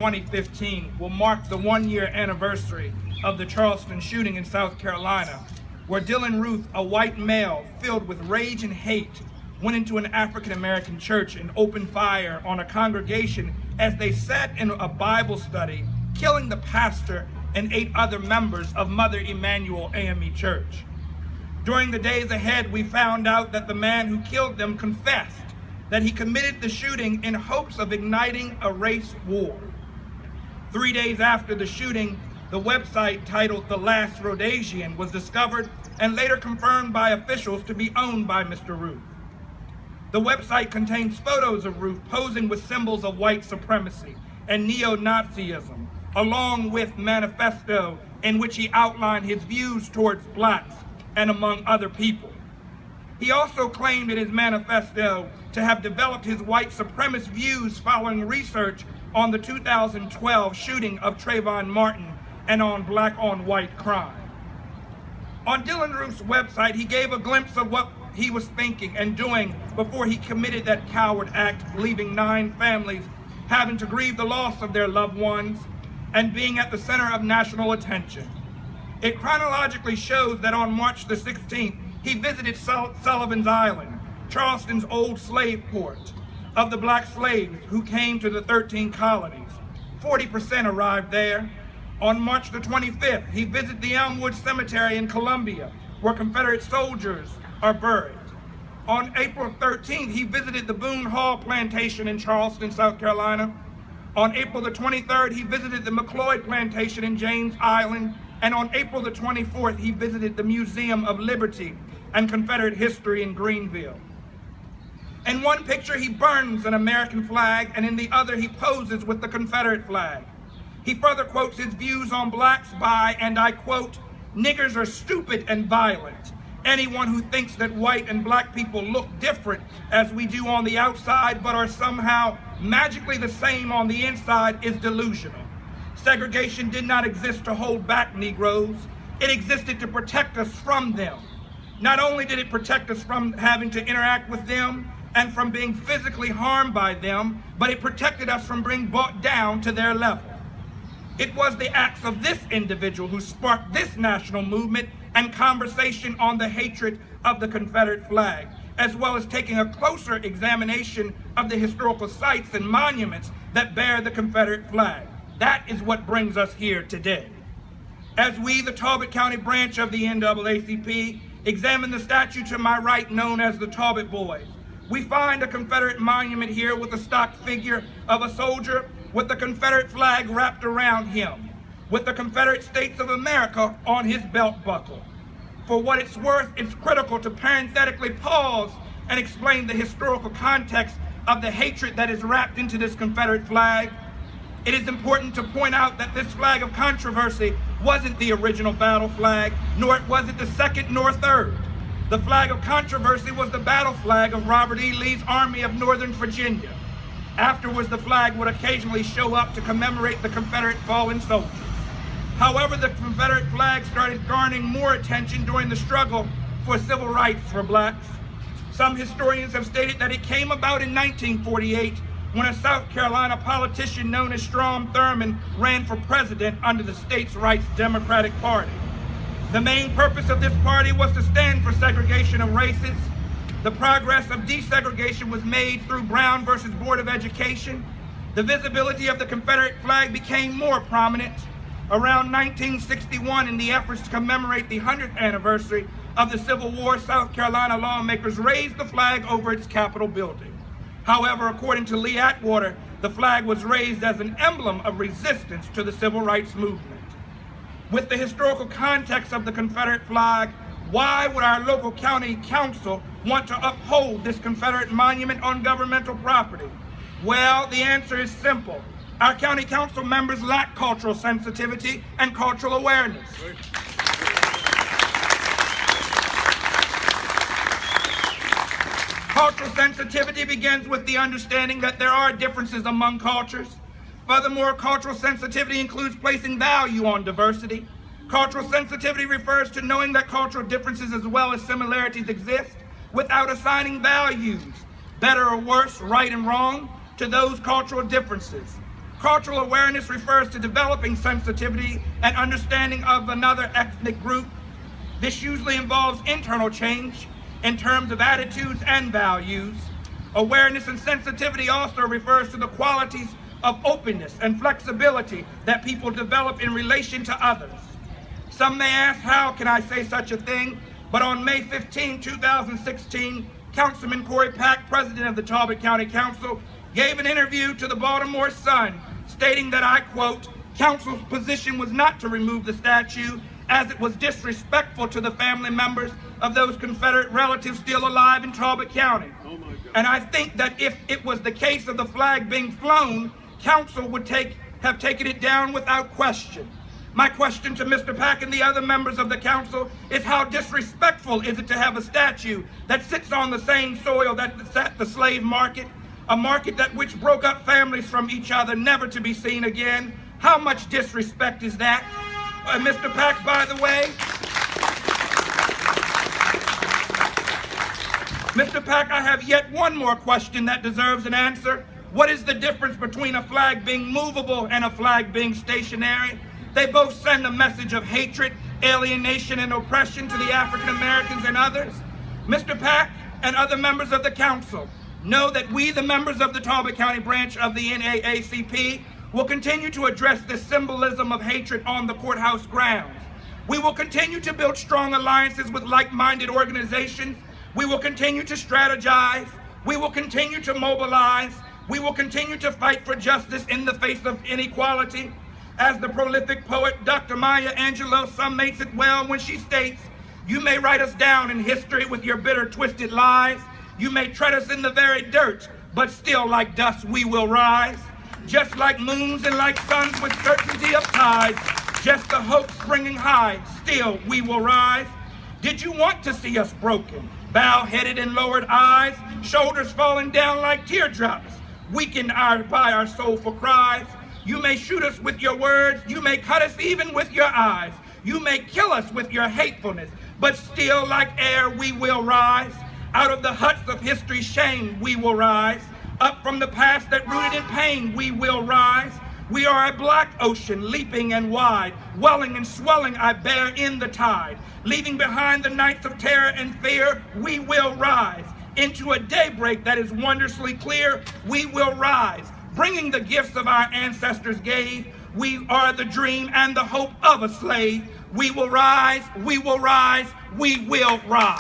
2015 will mark the one-year anniversary of the Charleston shooting in South Carolina, where Dylann Roof, a white male filled with rage and hate, went into an African-American church and opened fire on a congregation as they sat in a Bible study, killing the pastor and 8 other members of Mother Emanuel AME Church. During the days ahead, we found out that the man who killed them confessed that he committed the shooting in hopes of igniting a race war. 3 days after the shooting, the website titled The Last Rhodesian was discovered and later confirmed by officials to be owned by Mr. Roof. The website contains photos of Roof posing with symbols of white supremacy and neo-Nazism, along with manifesto in which he outlined his views towards blacks and among other people. He also claimed in his manifesto to have developed his white supremacist views following research on the 2012 shooting of Trayvon Martin and on black-on-white crime. On Dylann Roof's website, he gave a glimpse of what he was thinking and doing before he committed that coward act, leaving 9 families having to grieve the loss of their loved ones and being at the center of national attention. It chronologically shows that on March the 16th, he visited Sullivan's Island, Charleston's old slave port, of the black slaves who came to the 13 colonies. 40% arrived there. On March the 25th, he visited the Elmwood Cemetery in Columbia, where Confederate soldiers are buried. On April 13th, he visited the Boone Hall Plantation in Charleston, South Carolina. On April the 23rd, he visited the McLeod Plantation in James Island. And on April the 24th, he visited the Museum of Liberty and Confederate History in Greenville. In one picture, he burns an American flag, and in the other, he poses with the Confederate flag. He further quotes his views on blacks by, and I quote, "Niggers are stupid and violent. Anyone who thinks that white and black people look different as we do on the outside but are somehow magically the same on the inside is delusional. Segregation did not exist to hold back Negroes. It existed to protect us from them. Not only did it protect us from having to interact with them and from being physically harmed by them, but it protected us from being brought down to their level. It was the acts of this individual who sparked this national movement and conversation on the hatred of the Confederate flag, as well as taking a closer examination of the historical sites and monuments that bear the Confederate flag. That is what brings us here today. As we, the Talbot County branch of the NAACP, examine the statue to my right known as the Talbot Boys, we find a Confederate monument here with a stock figure of a soldier with the Confederate flag wrapped around him, with the Confederate States of America on his belt buckle. For what it's worth, it's critical to parenthetically pause and explain the historical context of the hatred that is wrapped into this Confederate flag. It is important to point out that this flag of controversy wasn't the original battle flag, nor was it the second nor third. The flag of controversy was the battle flag of Robert E. Lee's Army of Northern Virginia. Afterwards, the flag would occasionally show up to commemorate the Confederate fallen soldiers. However, the Confederate flag started garnering more attention during the struggle for civil rights for blacks. Some historians have stated that it came about in 1948 when a South Carolina politician known as Strom Thurmond ran for president under the states' rights Democratic Party. The main purpose of this party was to stand for segregation of races. The progress of desegregation was made through Brown versus Board of Education. The visibility of the Confederate flag became more prominent. Around 1961, in the efforts to commemorate the 100th anniversary of the Civil War, South Carolina lawmakers raised the flag over its Capitol building. However, according to Lee Atwater, the flag was raised as an emblem of resistance to the civil rights movement. With the historical context of the Confederate flag, why would our local county council want to uphold this Confederate monument on governmental property? Well, the answer is simple. Our county council members lack cultural sensitivity and cultural awareness. Cultural sensitivity begins with the understanding that there are differences among cultures. Furthermore, cultural sensitivity includes placing value on diversity. Cultural sensitivity refers to knowing that cultural differences as well as similarities exist without assigning values, better or worse, right and wrong, to those cultural differences. Cultural awareness refers to developing sensitivity and understanding of another ethnic group. This usually involves internal change in terms of attitudes and values. Awareness and sensitivity also refers to the qualities of openness and flexibility that people develop in relation to others. Some may ask, how can I say such a thing? But on May 15, 2016, Councilman Corey Pack, president of the Talbot County Council, gave an interview to the Baltimore Sun stating that, I quote, "Council's position was not to remove the statue as it was disrespectful to the family members of those Confederate relatives still alive in Talbot County." And I think that if it was the case of the flag being flown, Council would have taken it down without question. My question to Mr. Pack and the other members of the council is, how disrespectful is it to have a statue that sits on the same soil that sat the slave market, a market that which broke up families from each other, never to be seen again? How much disrespect is that? Mr. Pack, by the way, Mr. Pack, I have yet one more question that deserves an answer. What is the difference between a flag being movable and a flag being stationary? They both send a message of hatred, alienation, and oppression to the African Americans and others. Mr. Pack and other members of the council know that we, the members of the Talbot County branch of the NAACP, will continue to address this symbolism of hatred on the courthouse grounds. We will continue to build strong alliances with like-minded organizations. We will continue to strategize. We will continue to mobilize. We will continue to fight for justice in the face of inequality. As the prolific poet Dr. Maya Angelou summates it well when she states, "You may write us down in history with your bitter, twisted lies. You may tread us in the very dirt, but still like dust we will rise. Just like moons and like suns with certainty of tides, just the hope springing high, still we will rise." Did you want to see us broken, bow-headed and lowered eyes, shoulders falling down like teardrops, weakened by our soulful cries? You may shoot us with your words, you may cut us even with your eyes, you may kill us with your hatefulness, but still like air we will rise. Out of the huts of history's shame we will rise. Up from the past that rooted in pain we will rise. We are a black ocean, leaping and wide, welling and swelling I bear in the tide. Leaving behind the nights of terror and fear, we will rise. Into a daybreak that is wondrously clear, we will rise. Bringing the gifts of our ancestors gave, we are the dream and the hope of a slave. We will rise, we will rise, we will rise.